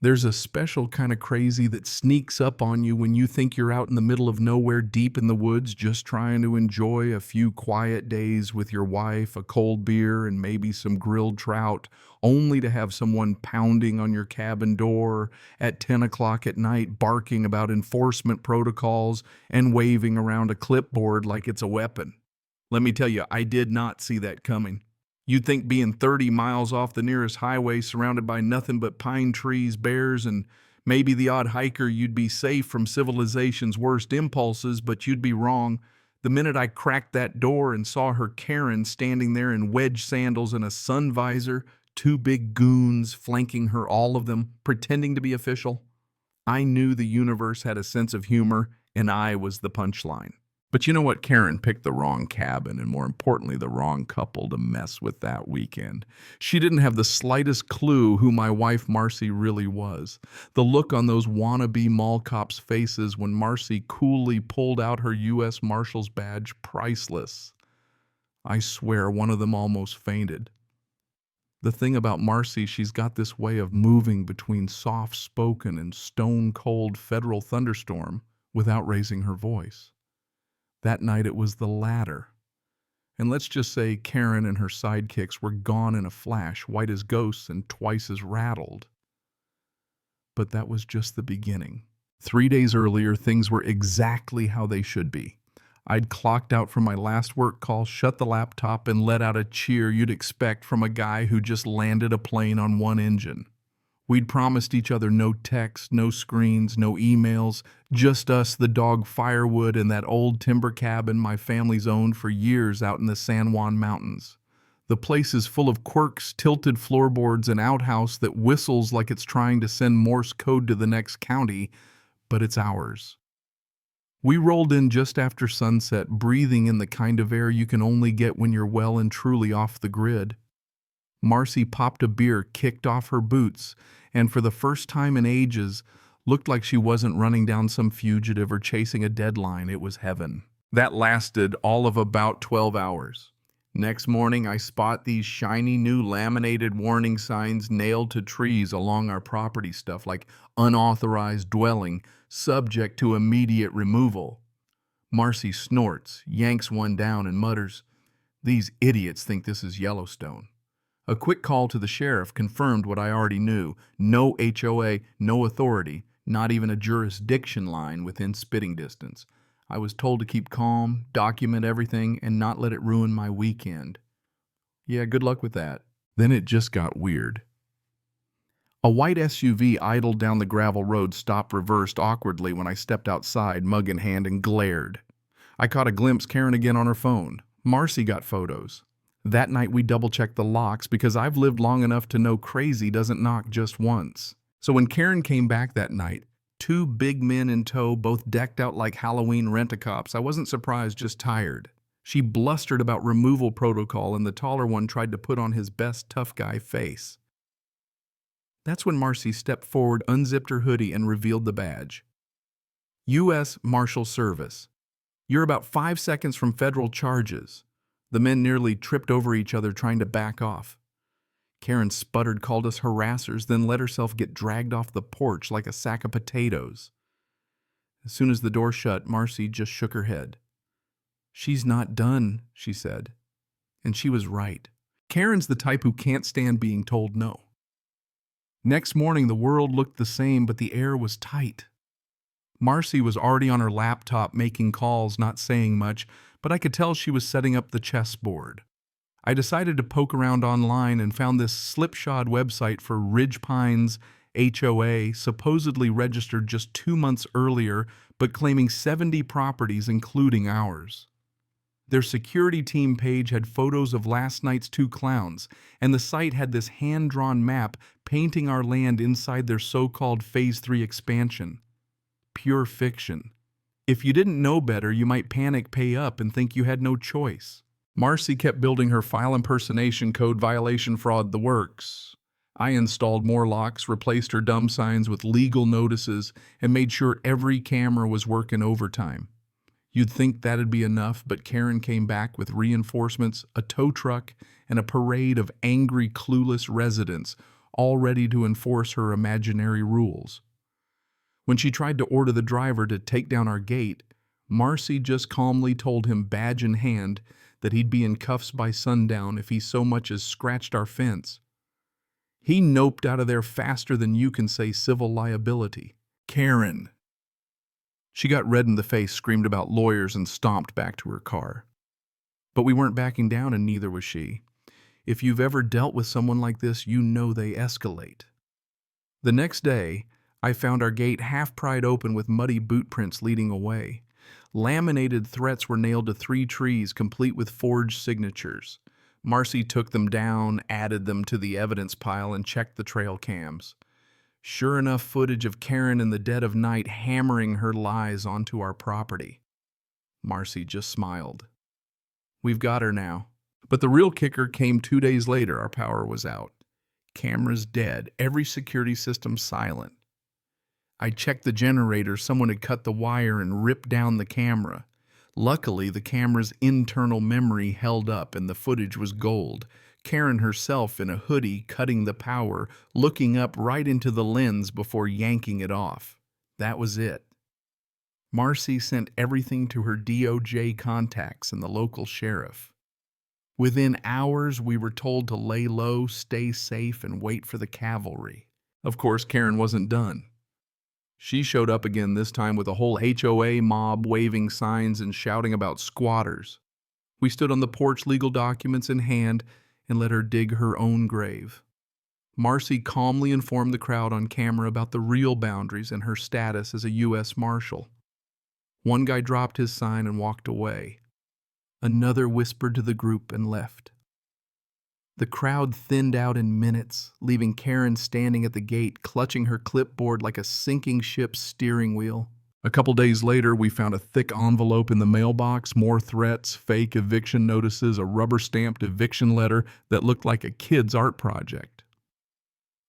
There's a special kind of crazy that sneaks up on you when you think you're out in the middle of nowhere deep in the woods just trying to enjoy a few quiet days with your wife, a cold beer, and maybe some grilled trout, only to have someone pounding on your cabin door at 10 o'clock at night barking about enforcement protocols and waving around a clipboard like it's a weapon. Let me tell you, I did not see that coming. You'd think being 30 miles off the nearest highway surrounded by nothing but pine trees, bears, and maybe the odd hiker, you'd be safe from civilization's worst impulses, but you'd be wrong. The minute I cracked that door and saw her Karen standing there in wedge sandals and a sun visor, two big goons flanking her, all of them pretending to be official, I knew the universe had a sense of humor, and I was the punchline. But you know what? Karen picked the wrong cabin and, more importantly, the wrong couple to mess with that weekend. She didn't have the slightest clue who my wife Marcy really was. The look on those wannabe mall cops' faces when Marcy coolly pulled out her U.S. Marshal's badge, priceless. I swear one of them almost fainted. The thing about Marcy, she's got this way of moving between soft-spoken and stone-cold federal thunderstorm without raising her voice. That night it was the latter. And let's just say Karen and her sidekicks were gone in a flash, white as ghosts and twice as rattled. But that was just the beginning. 3 days earlier, things were exactly how they should be. I'd clocked out from my last work call, shut the laptop, and let out a cheer you'd expect from a guy who just landed a plane on one engine. We'd promised each other no texts, no screens, no emails, just us, the dog Firewood, and that old timber cabin my family's owned for years out in the San Juan Mountains. The place is full of quirks, tilted floorboards, and outhouse that whistles like it's trying to send Morse code to the next county, but it's ours. We rolled in just after sunset, breathing in the kind of air you can only get when you're well and truly off the grid. Marcy popped a beer, kicked off her boots, and for the first time in ages, looked like she wasn't running down some fugitive or chasing a deadline. It was heaven. That lasted all of about 12 hours. Next morning, I spot these shiny new laminated warning signs nailed to trees along our property, stuff like unauthorized dwelling, subject to immediate removal. Marcy snorts, yanks one down, and mutters, "These idiots think this is Yellowstone." A quick call to the sheriff confirmed what I already knew. No HOA, no authority, not even a jurisdiction line within spitting distance. I was told to keep calm, document everything, and not let it ruin my weekend. Yeah, good luck with that. Then it just got weird. A white SUV idled down the gravel road, stopped reversed awkwardly when I stepped outside, mug in hand, and glared. I caught a glimpse Karen again on her phone. Marcy got photos. That night we double-checked the locks because I've lived long enough to know crazy doesn't knock just once. So when Karen came back that night, two big men in tow, both decked out like Halloween rent-a-cops, I wasn't surprised, just tired. She blustered about removal protocol and the taller one tried to put on his best tough guy face. That's when Marcy stepped forward, unzipped her hoodie, and revealed the badge. U.S. Marshal Service. You're about 5 seconds from federal charges. The men nearly tripped over each other trying to back off. Karen sputtered, called us harassers, then let herself get dragged off the porch like a sack of potatoes. As soon as the door shut, Marcy just shook her head. "She's not done," she said. And she was right. Karen's the type who can't stand being told no. Next morning, the world looked the same, but the air was tight. Marcy was already on her laptop making calls, not saying much, but I could tell she was setting up the chessboard. I decided to poke around online and found this slipshod website for Ridge Pines HOA, supposedly registered just 2 months earlier, but claiming 70 properties, including ours. Their security team page had photos of last night's two clowns, and the site had this hand-drawn map painting our land inside their so-called Phase 3 expansion. Pure fiction. If you didn't know better, you might panic, pay up, and think you had no choice. Marcy kept building her file impersonation, code violation, fraud, the works. I installed more locks, replaced her dumb signs with legal notices, and made sure every camera was working overtime. You'd think that'd be enough, but Karen came back with reinforcements, a tow truck, and a parade of angry, clueless residents, all ready to enforce her imaginary rules. When she tried to order the driver to take down our gate, Marcy just calmly told him, badge in hand, that he'd be in cuffs by sundown if he so much as scratched our fence. He noped out of there faster than you can say civil liability. Karen. She got red in the face, screamed about lawyers, and stomped back to her car. But we weren't backing down, and neither was she. If you've ever dealt with someone like this, you know they escalate. The next day, I found our gate half pried open with muddy boot prints leading away. Laminated threats were nailed to 3 trees, complete with forged signatures. Marcy took them down, added them to the evidence pile, and checked the trail cams. Sure enough, footage of Karen in the dead of night hammering her lies onto our property. Marcy just smiled. We've got her now. But the real kicker came 2 days later. Our power was out. Cameras dead. Every security system silent. I checked the generator. Someone had cut the wire and ripped down the camera. Luckily, the camera's internal memory held up and the footage was gold. Karen herself in a hoodie cutting the power, looking up right into the lens before yanking it off. That was it. Marcy sent everything to her DOJ contacts and the local sheriff. Within hours, we were told to lay low, stay safe, and wait for the cavalry. Of course, Karen wasn't done. She showed up again, this time with a whole HOA mob waving signs and shouting about squatters. We stood on the porch, legal documents in hand, and let her dig her own grave. Marcy calmly informed the crowd on camera about the real boundaries and her status as a U.S. Marshal. One guy dropped his sign and walked away. Another whispered to the group and left. The crowd thinned out in minutes, leaving Karen standing at the gate, clutching her clipboard like a sinking ship's steering wheel. A couple days later, we found a thick envelope in the mailbox, more threats, fake eviction notices, a rubber-stamped eviction letter that looked like a kid's art project.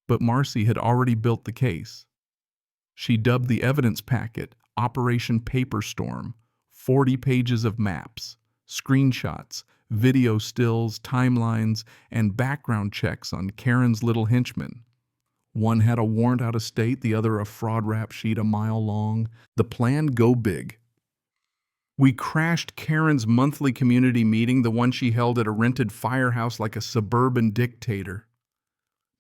But Marcy had already built the case. She dubbed the evidence packet Operation Paper Storm, 40 pages of maps, screenshots, video stills, timelines, and background checks on Karen's little henchmen. One had a warrant out of state, the other a fraud rap sheet a mile long. The plan: go big. We crashed Karen's monthly community meeting, the one she held at a rented firehouse like a suburban dictator.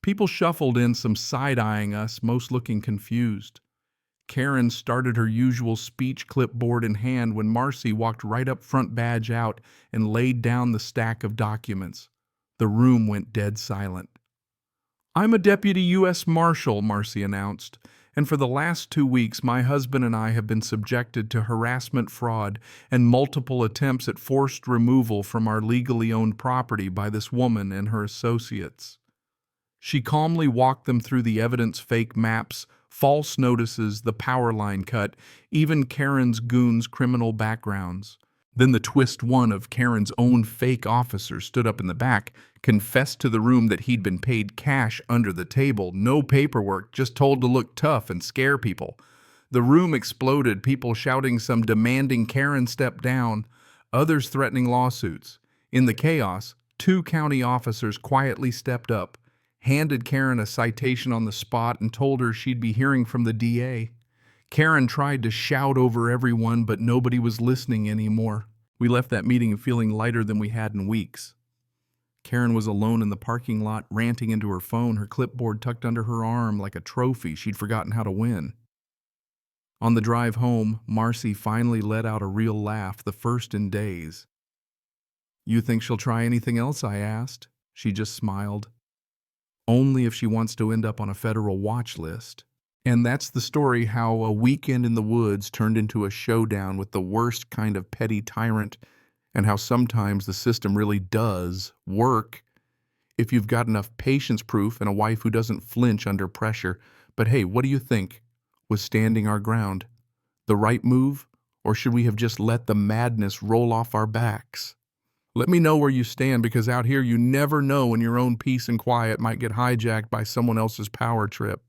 People shuffled in, some side-eyeing us, most looking confused. Karen started her usual speech, clipboard in hand, when Marcy walked right up front, badge out, and laid down the stack of documents. The room went dead silent. "I'm a deputy U.S. Marshal," Marcy announced, "and for the last 2 weeks my husband and I have been subjected to harassment, fraud, and multiple attempts at forced removal from our legally owned property by this woman and her associates." She calmly walked them through the evidence: fake maps, false notices, the power line cut, even Karen's goons' criminal backgrounds. Then the twist: one of Karen's own fake officers stood up in the back, confessed to the room that he'd been paid cash under the table, no paperwork, just told to look tough and scare people. The room exploded, people shouting, some demanding Karen step down, others threatening lawsuits. In the chaos, 2 county officers quietly stepped up, handed Karen a citation on the spot, and told her she'd be hearing from the DA. Karen tried to shout over everyone, but nobody was listening anymore. We left that meeting feeling lighter than we had in weeks. Karen was alone in the parking lot, ranting into her phone, her clipboard tucked under her arm like a trophy she'd forgotten how to win. On the drive home, Marcy finally let out a real laugh, the first in days. "You think she'll try anything else?" I asked. She just smiled. "Only if she wants to end up on a federal watch list." And that's the story, how a weekend in the woods turned into a showdown with the worst kind of petty tyrant, and how sometimes the system really does work if you've got enough patience proof and a wife who doesn't flinch under pressure. But hey, what do you think? Was standing our ground the right move, or should we have just let the madness roll off our backs? Let me know where you stand, because out here you never know when your own peace and quiet might get hijacked by someone else's power trip.